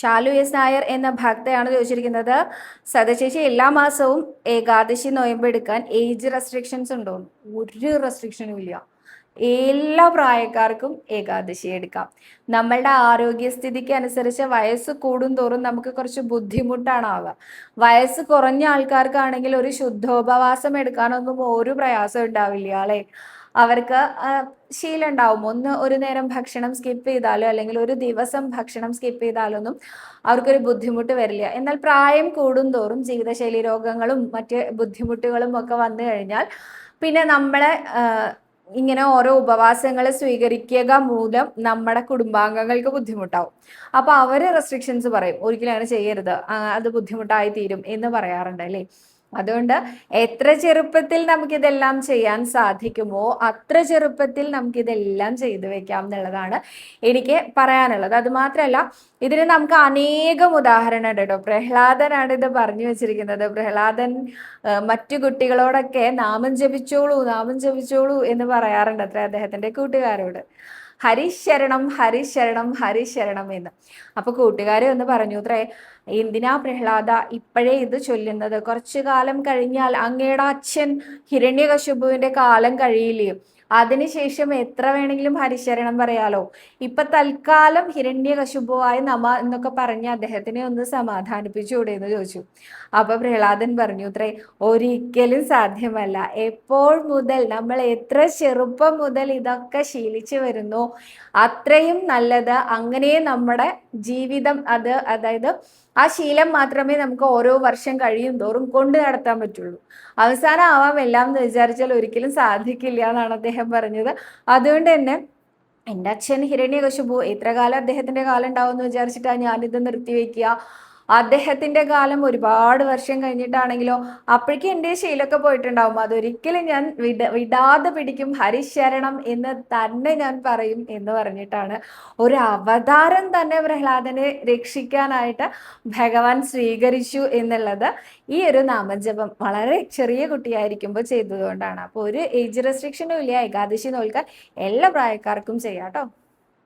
Shalu S Nair എന്ന ഭക്തയാണ് ചോദിച്ചിരിക്കുന്നത്, സദാചേച്ചി എല്ലാ മാസവും ഏകാദശി നോയമ്പെടുക്കാൻ ഏജ് റെസ്ട്രിക്ഷൻസ് ഉണ്ടോ? ഒരു റെസ്ട്രിക്ഷനും ഇല്ല. എല്ലാ പ്രായക്കാർക്കും ഏകാദശി എടുക്കാം. നമ്മളുടെ ആരോഗ്യസ്ഥിതിക്ക് അനുസരിച്ച് വയസ്സ് കൂടുന്തോറും നമുക്ക് കുറച്ച് ബുദ്ധിമുട്ടാണ് ആവുക. വയസ്സ് കുറഞ്ഞ ആൾക്കാർക്കാണെങ്കിൽ ഒരു ശുദ്ധോപവാസം എടുക്കാനൊന്നും ഒരു പ്രയാസം ഉണ്ടാവില്ല അല്ലെ. അവർക്ക് ശീലം ഉണ്ടാവും. ഒരു നേരം ഭക്ഷണം സ്കിപ്പ് ചെയ്താലോ അല്ലെങ്കിൽ ഒരു ദിവസം ഭക്ഷണം സ്കിപ്പ് ചെയ്താലൊന്നും അവർക്കൊരു ബുദ്ധിമുട്ട് വരില്ല. എന്നാൽ പ്രായം കൂടുന്തോറും ജീവിതശൈലി രോഗങ്ങളും മറ്റ് ബുദ്ധിമുട്ടുകളും ഒക്കെ വന്നു കഴിഞ്ഞാൽ പിന്നെ നമ്മളെ ഇങ്ങനെ ഓരോ ഉപവാസങ്ങൾ സ്വീകരിക്കുക മൂലം നമ്മുടെ കുടുംബാംഗങ്ങൾക്ക് ബുദ്ധിമുട്ടാവും. അപ്പൊ അവര് റെസ്ട്രിക്ഷൻസ് പറയും, ഒരിക്കലും അങ്ങനെ ചെയ്യരുത്, അത് ബുദ്ധിമുട്ടായി തീരും എന്ന് പറയാറുണ്ട് അല്ലേ. അതുകൊണ്ട് എത്ര ചെറുപ്പത്തിൽ നമുക്കിതെല്ലാം ചെയ്യാൻ സാധിക്കുമോ അത്ര ചെറുപ്പത്തിൽ നമുക്കിതെല്ലാം ചെയ്തു വെക്കാം എന്നുള്ളതാണ് എനിക്ക് പറയാനുള്ളത്. അത് മാത്രമല്ല, ഇതിന് നമുക്ക് അനേകം ഉദാഹരണം ഉണ്ട് കേട്ടോ. പ്രഹ്ലാദനാണ് ഇത് പറഞ്ഞു വെച്ചിരിക്കുന്നത്. പ്രഹ്ലാദൻ മറ്റു കുട്ടികളോടൊക്കെ നാമം ജപിച്ചോളൂ നാമം ജപിച്ചോളൂ എന്ന് പറയാറുണ്ട് അത്ര അദ്ദേഹത്തിന്റെ കൂട്ടുകാരോട്. ഹരിശരണം ഹരിശരണം ഹരിശരണം എന്ന്. അപ്പൊ കൂട്ടുകാരെ ഒന്ന് പറഞ്ഞു അത്രേ, എന്തിനാ പ്രഹ്ലാദ ഇപ്പോഴേ ഇത് ചൊല്ലുന്നത്? കുറച്ചു കാലം കഴിഞ്ഞാൽ അങ്ങയുടെ അച്ഛൻ ഹിരണ്യകശിപുവിന്റെ കാലം കഴിയില്ലയോ? അതിനുശേഷം എത്ര വേണമെങ്കിലും ഹരിശരണം പറയാലോ. ഇപ്പൊ തൽക്കാലം ഹിരണ്യകശിപുവായ നമ എന്നൊക്കെ പറഞ്ഞ് അദ്ദേഹത്തിനെ ഒന്ന് സമാധാനിപ്പിച്ചുകൂടെ എന്ന് ചോദിച്ചു. അപ്പൊ പ്രഹ്ലാദൻ പറഞ്ഞു അത്രേ, ഒരിക്കലും സാധ്യമല്ല. എപ്പോൾ മുതൽ നമ്മൾ എത്ര ചെറുപ്പം മുതൽ ഇതൊക്കെ ശീലിച്ചു വരുന്നു അത്രയും നല്ലത്. അങ്ങനെ നമ്മുടെ ജീവിതം അതായത് ആ ശീലം മാത്രമേ നമുക്ക് ഓരോ വർഷം കഴിയും തോറും കൊണ്ടു നടത്താൻ പറ്റുള്ളൂ. അവസാനം ആവാം എല്ലാം എന്ന് വിചാരിച്ചാൽ ഒരിക്കലും സാധിക്കില്ല എന്നാണ് അദ്ദേഹം പറഞ്ഞത്. അതുകൊണ്ട് തന്നെ എൻ്റെ അച്ഛൻ ഹിരണ്യകശിപു എത്ര കാലം അദ്ദേഹത്തിന്റെ കാലം ഉണ്ടാവും എന്ന് വിചാരിച്ചിട്ടാണ് ഞാനിത് നിർത്തിവെക്കുക. അദ്ദേഹത്തിന്റെ കാലം ഒരുപാട് വർഷം കഴിഞ്ഞിട്ടാണെങ്കിലോ അപ്പോഴേക്കും എൻ്റെ ശീലമൊക്കെ പോയിട്ടുണ്ടാവും. അതൊരിക്കലും ഞാൻ വിടാതെ പിടിക്കും, ഹരിശരണം എന്ന് തന്നെ ഞാൻ പറയും എന്ന് പറഞ്ഞിട്ടാണ് ഒരു അവതാരം തന്നെ പ്രഹ്ലാദനെ രക്ഷിക്കാനായിട്ട് ഭഗവാൻ സ്വീകരിച്ചു എന്നുള്ളത് ഈ ഒരു നാമജപം വളരെ ചെറിയ കുട്ടിയായിരിക്കുമ്പോൾ ചെയ്തതുകൊണ്ടാണ്. അപ്പോൾ ഒരു ഏജ് റെസ്ട്രിക്ഷനും ഇല്ല. ഏകാദശി നോൽക്കാൻ എല്ലാ പ്രായക്കാർക്കും ചെയ്യാം കേട്ടോ.